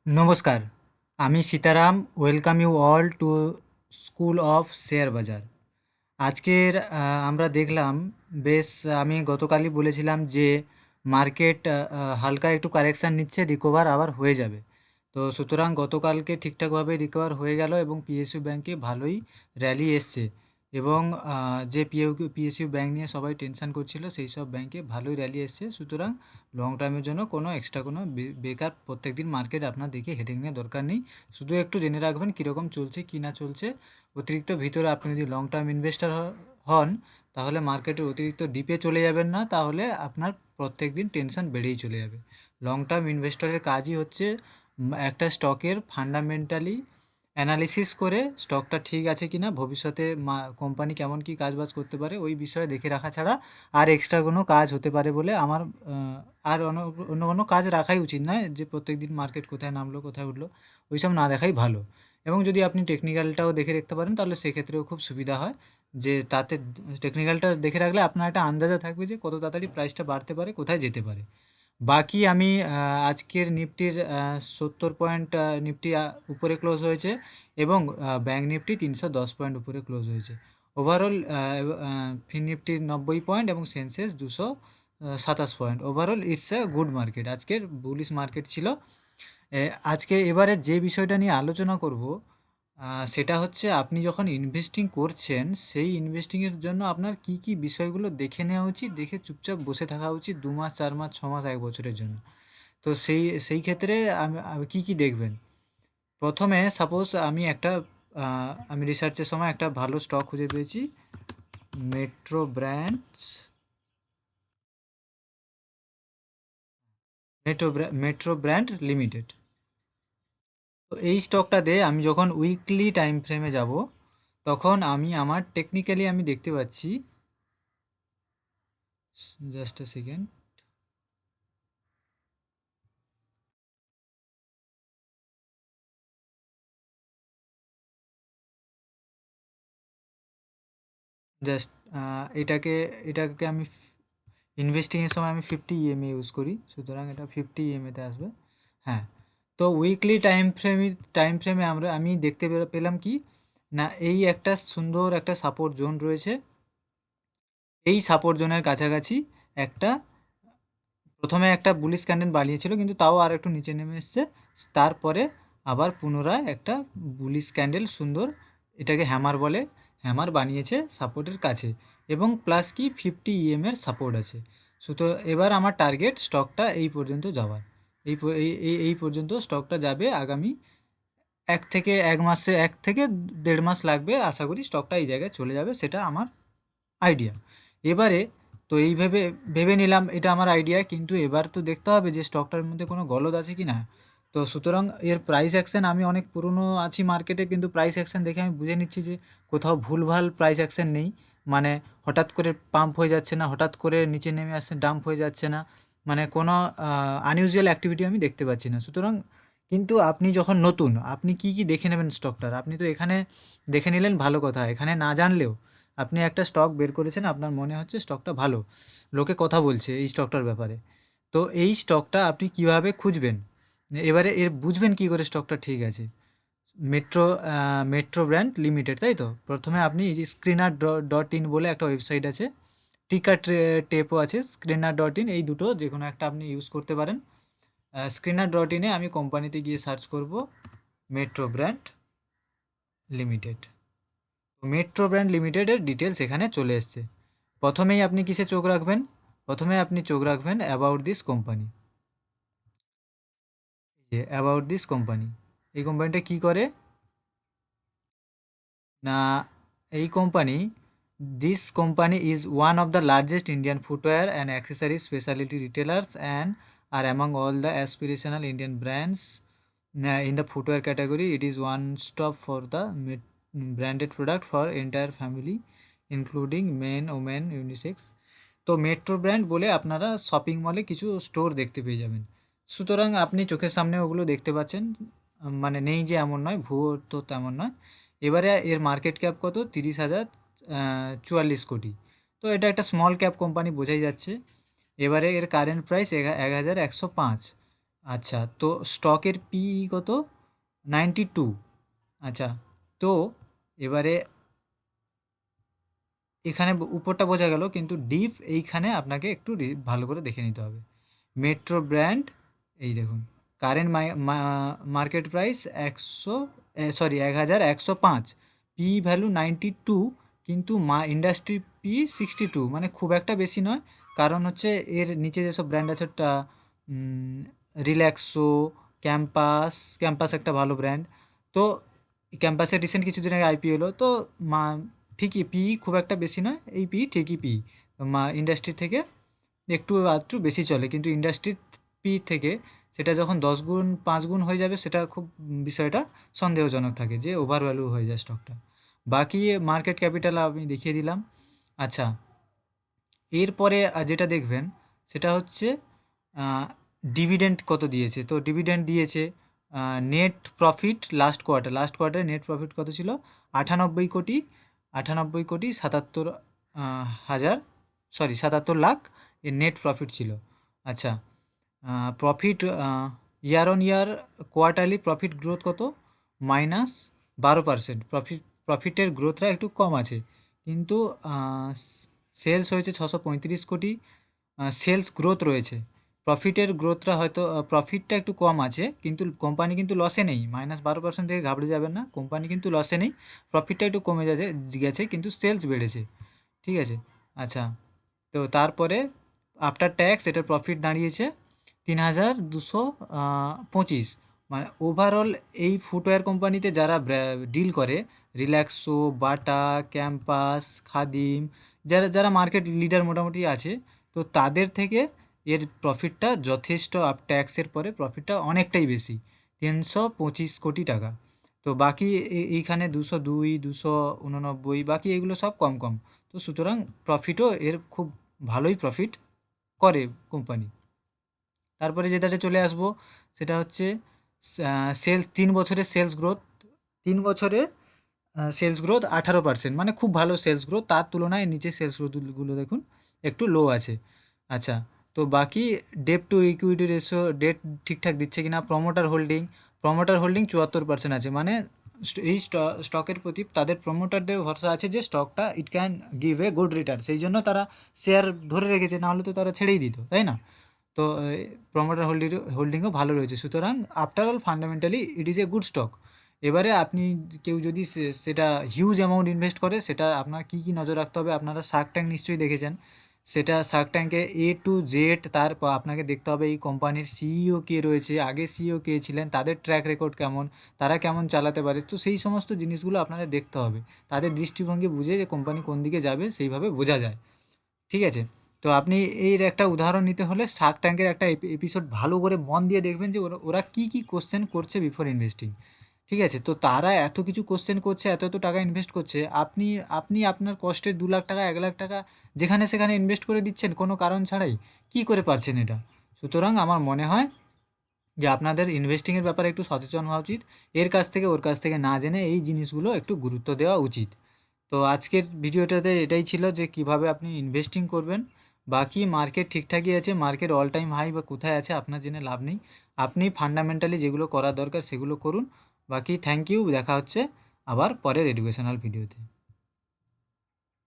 নমস্কার, আমি Sitaram. Welcome you all to school of share bazaar. আজকের আমরা দেখলাম বেশ। আমি গতকালই বলেছিলাম যে মার্কেট হালকা একটু কারেকশান নিচ্ছে, রিকভার আবার হয়ে যাবে। তো সুতরাং গতকালকে ঠিকঠাকভাবে রিকভার হয়ে গেল এবং পিএসইউ ব্যাঙ্কে ভালোই র্যালি এসছে। এবং যে পিএসইউ ব্যাঙ্ক নিয়ে সবাই টেনশন করছিল, সেই সব ব্যাঙ্কে ভালোই র্যালি এসছে। সুতরাং লং টার্মের জন্য কোনো এক্সট্রা কোনো বেকার প্রত্যেকদিন মার্কেট আপনার দেখে হেডেক নেওয়ার দরকার নেই। শুধু একটু জেনে রাখবেন কীরকম চলছে কী না চলছে। অতিরিক্ত ভিতরে আপনি যদি লং টার্ম ইনভেস্টার হন, তাহলে মার্কেটের অতিরিক্ত ডিপে চলে যাবেন না, তাহলে আপনার প্রত্যেক দিন টেনশন বেড়েই চলে যাবে। লং টার্ম ইনভেস্টরের কাজই হচ্ছে একটা স্টকের ফান্ডামেন্টালি অ্যানালিসিস করে স্টকটা ঠিক আছে কি না, ভবিষ্যতে কোম্পানি কেমন কী কাজবাজ করতে পারে ওই বিষয়ে দেখে রাখা ছাড়া আর এক্সট্রা কোনো কাজ হতে পারে বলে আমার আর অন্য কোনো কাজ রাখাই উচিত নয়। যে প্রত্যেক দিন মার্কেট কোথায় নামলো কোথায় উঠলো ওইসব না দেখাই ভালো। এবং যদি আপনি টেকনিক্যালটাও দেখে রাখতে পারেন তাহলে সেক্ষেত্রেও খুব সুবিধা হয়। যে তাতে টেকনিক্যালটা দেখে রাখলে আপনার একটা আন্দাজা থাকবে যে কত তাড়াতাড়ি প্রাইসটা বাড়তে পারে, কোথায় যেতে পারে। বাকি আমি আজকের নিফটির 70 পয়েন্ট নিফটি উপরে ক্লোজ হয়েছে এবং ব্যাঙ্ক নিফটি 310 পয়েন্ট উপরে ক্লোজ হয়েছে। ওভারঅল ফিন নিফটির 90 পয়েন্ট এবং Sensex 227 point. Overall it's a good market. আজকের বুলিশ মার্কেট ছিল। আজকে এবারে যে বিষয়টা নিয়ে আলোচনা করব সেটা হচ্ছে আপনি যখন ইনভেস্টিং করছেন সেই ইনভেস্টিংয়ের জন্য আপনার কি কি বিষয়গুলো দেখে নেওয়া উচিত, দেখে চুপচাপ বসে থাকা উচিত 2 মাস 4 মাস 6 মাস 1 বছরের জন্য। তো সেই ক্ষেত্রে কী কী দেখবেন? প্রথমে সাপোজ আমি রিসার্চের সময় একটা ভালো স্টক খুঁজে পেয়েছি, metro brands metro brand limited. তো এই স্টকটা দিয়ে আমি যখন উইকলি টাইম ফ্রেমে যাব, তখন আমার টেকনিক্যালি আমি দেখতে পাচ্ছি, জাস্ট এ সেকেন্ড, জাস্ট এটাকে এটাকে আমি ইনভেস্টিংয়ের সময় আমি 50 EMA ইউজ করি, সুতরাং এটা 50 EMA-তে আসবে। হ্যাঁ। তো উইকলি টাইম ফ্রেমে আমি দেখতে পেলাম কি না, এই একটা সুন্দর একটা সাপোর্ট জোন রয়েছে। এই সাপোর্ট জোনের কাছাকাছি একটা প্রথমে একটা বুলিশ ক্যান্ডেল বানিয়েছিল, কিন্তু তাও আর একটু নিচে নেমে এসছে। তারপরে আবার পুনরায় একটা বুলিশ ক্যান্ডেল সুন্দর, এটাকে হ্যামার বলে, হ্যামার বানিয়েছে সাপোর্টের কাছে এবং প্লাস কি 50 EM-এর সাপোর্ট আছে। এবার আমার টার্গেট স্টকটা এই পর্যন্ত যাওয়ার। এই পর্যন্ত স্টকটা যাবে আগামী 1 থেকে 1.5 মাস লাগবে, আশা করি স্টকটা এই জায়গায় চলে যাবে, সেটা আমার আইডিয়া। এবারে তো এই ভেবে ভেবে নিলাম এটা আমার আইডিয়া, কিন্তু এবার তো দেখতে হবে যে স্টকটার মধ্যে কোনো গলদ আছে কি না। তো সুতরাং এর প্রাইস অ্যাকশন, আমি অনেক পুরনো আছি মার্কেটে, কিন্তু প্রাইস অ্যাকশন দেখে আমি বুঝে নিচ্ছি যে কোথাও ভুলভাল প্রাইস অ্যাকশন নেই। মানে হঠাৎ করে পাম্প হয়ে যাচ্ছে না, হঠাৎ করে নিচে নেমে আসছে ডাম্প হয়ে যাচ্ছে না, মানে কোনো আনইউজুয়াল অ্যাক্টিভিটি আমি দেখতে পাচ্ছি না। সুতরাং কিন্তু আপনি যখন নতুন, আপনি কি কি দেখে নেবেন স্টকটার? আপনি তো এখানে দেখে নিলেন, ভালো কথা। এখানে না জানলেও আপনি একটা স্টক বের করেছেন, আপনার মনে হচ্ছে স্টকটা ভালো, লোকে কথা বলছে এই স্টকটার ব্যাপারে। তো এই স্টকটা আপনি কিভাবে খুঁজবেন? এবারে বুঝবেন কি করে স্টকটা ঠিক আছে? মেট্রো মেট্রো ব্র্যান্ড লিমিটেড, তাই তো? প্রথমে আপনি এই যে স্ক্রিনার.ইন বলে একটা ওয়েবসাইট আছে, টিকার টেপও আছে, স্ক্রিনার.ইন, এই দুটো যে কোনো একটা আপনি ইউজ করতে পারেন। স্ক্রিনার.ইনে আমি কোম্পানিতে গিয়ে সার্চ করব metro brand limited. Metro brand লিমিটেডের ডিটেলস এখানে চলে এসছে। প্রথমেই আপনি কিসে চোখ রাখবেন? প্রথমে আপনি চোখ রাখবেন about this company. About this company, এই কোম্পানিটা কী করে না, এই company, this company is one of the largest Indian footwear and accessories speciality retailers and R among all the aspirational Indian brands in the footwear category. It is one stop for the branded product for entire family including men, women, unisex. তো metro brand বলে আপনারা shopping মলে কিছু store দেখতে পেয়ে যাবেন। সুতরাং আপনি চোখের সামনে ওগুলো দেখতে পাচ্ছেন, মানে নেই যে এমন নয়, ভুয়ো তো তেমন নয়। এবারে এর মার্কেট ক্যাপ কত? 30,044 কোটি। তো এটা একটা স্মল ক্যাপ কোম্পানি বোঝাই যাচ্ছে। এবারে এর কারেন্ট প্রাইস 1,105। আচ্ছা, তো স্টকের পিই কত? 92। আচ্ছা, তো এবারে এখানে উপরটা বোঝা গেল, কিন্তু ডিপ এইখানে আপনাকে একটু ভালো করে দেখে নিতে হবে। মেট্রো ব্র্যান্ড, এই দেখুন, current market price 1105, P value 92, কিন্তু ইন্ডাস্ট্রি পি 62, মানে খুব একটা বেশি নয়। কারণ হচ্ছে এর নিচে যেসব ব্র্যান্ড আছে, ওটা রিল্যাক্সো, ক্যাম্পাস, ক্যাম্পাস একটা ভালো ব্র্যান্ড। তো ক্যাম্পাসের রিসেন্ট কিছুদিন আগে আইপি এলো, তো মা ঠিকই পি খুব একটা বেশি নয়, এই পি ঠিকই পি ইন্ডাস্ট্রি থেকে একটু আধটু বেশি চলে, কিন্তু ইন্ডাস্ট্রির পি থেকে সেটা যখন 10 গুণ 5 গুণ হয়ে যাবে, সেটা খুব বিষয়টা সন্দেহজনক থাকে, যে ওভার ভ্যালু হয়ে যায় স্টকটা। বাকি মার্কেট ক্যাপিটাল আমি দেখিয়ে দিলাম। আচ্ছা, এরপরে যেটা দেখবেন সেটা হচ্ছে ডিভিডেন্ড কত দিয়েছে। তো ডিভিডেন্ড দিয়েছে, নেট প্রফিট লাস্ট কোয়ার্টারে নেট প্রফিট কত ছিল? 98 কোটি, 77 হাজার, 77 লাখ এর নেট প্রফিট ছিল। আচ্ছা, profit year on year quarterly profit growth কত? -12%। প্রফিটের গ্রোথটা একটু কম আছে, কিন্তু সেলস হয়েছে 635 কোটি, সেলস গ্রোথ রয়েছে। প্রফিটের গ্রোথটা হয়তো, প্রফিটটা একটু কম আছে, কিন্তু কোম্পানি কিন্তু লসে নেই। -12% থেকে ঘাবড়ে যাবেন না, কোম্পানি কিন্তু লসে নেই। প্রফিটটা একটু কমে গেছে, কিন্তু সেলস বেড়েছে। ঠিক আছে। আচ্ছা, তো তারপরে আফটার ট্যাক্স এটার প্রফিট দাঁড়িয়েছে 3225। মানে ওভারঅল এই ফুটওয়্যার কোম্পানিতে যারা ডিল করে, রিল্যাক্সো, বাটা, ক্যাম্পাস, খাদিম, যারা যারা মার্কেট লিডার মোটামুটি আছে, তো তাদের থেকে এর প্রফিটটা যথেষ্ট, ট্যাক্সের পরে প্রফিটটা অনেকটাই বেশি, 325 কোটি টাকা। তো বাকি এইখানে 202, 289, বাকি এগুলো সব কম কম। তো সুতরাং প্রফিটও এর খুব ভালোই প্রফিট করে কোম্পানি। তারপরে যেটাতে চলে আসবো, সেটা হচ্ছে সেলস, 3 বছরের সেলস গ্রোথ। 3 বছরে সেলস গ্রোথ 18%, মানে খুব ভালো সেলস গ্রোথ। তার তুলনায় নিচে সেলস গ্রোথগুলো দেখুন একটু লো আছে। আচ্ছা, তো বাকি debt to equity ratio, debt ঠিকঠাক দিচ্ছে কিনা। প্রমোটার হোল্ডিং 74% আছে, মানে এই স্টকের প্রতি তাদের প্রমোটারদের ভরসা আছে যে স্টকটা it can give a good return, সেই জন্য তারা শেয়ার ধরে রেখেছে, নাহলে তো তারা ছেড়েই দিত, তাই না? তো প্রমোটার হোল্ডিংও ভালো রয়েছে, সুতরাং after all fundamentally it is a good stock. এবারে আপনি, কেউ যদি সেটা হিউজ অ্যামাউন্ট ইনভেস্ট করে, সেটা আপনার কী কী নজর রাখতে হবে। আপনারা শার্ক ট্যাঙ্ক নিশ্চয়ই দেখেছেন, সেটা শার্ক ট্যাঙ্কে এ টু জেড তারপর আপনাকে দেখতে হবে এই কোম্পানির সিইও কে রয়েছে, আগে সিইও কে ছিলেন, তাদের ট্র্যাক রেকর্ড কেমন, তারা কেমন চালাতে পারে। তো সেই সমস্ত জিনিসগুলো আপনাদের দেখতে হবে, তাদের দৃষ্টিভঙ্গি বুঝে যে কোম্পানি কোন দিকে যাবে সেইভাবে বোঝা যায়। ঠিক আছে। তো আপনি এর একটা উদাহরণ নিতে হলে শার্ক ট্যাঙ্কের একটা এপিসোড ভালো করে মন দিয়ে দেখবেন, যে ওরা ওরা কী কী কোশ্চেন করছে বিফোর ইনভেস্টিং। ঠিক আছে, তো তারা এত কিছু কোশ্চেন করছে, এত এত টাকা ইনভেস্ট করছে, আপনি আপনি আপনার কষ্টের 2 লাখ টাকা, 1 লাখ টাকা যেখানে সেখানে ইনভেস্ট করে দিচ্ছেন কোনো কারণ ছাড়াই, কি করে পারছেন এটা? সুতরাং আমার মনে হয় যে আপনাদের ইনভেস্টিংয়ের ব্যাপারে একটু সচেতন হওয়া উচিত, এর কাছ থেকে ওর কাছ থেকে না জেনে এই জিনিসগুলো একটু গুরুত্ব দেওয়া উচিত। তো আজকের ভিডিওটাতে এটাই ছিল, যে কিভাবে আপনি ইনভেস্টিং করবেন। বাকি মার্কেট ঠিকঠাকই আছে, মার্কেট অল টাইম হাই বা কোথায় আছে আপনার জেনে লাভ নেই। আপনি ফান্ডামেন্টালি যেগুলো করা দরকার সেগুলো করুন। বাকি থ্যাংক ইউ, দেখা হচ্ছে আবার পরের এডুকেশনাল ভিডিওতে।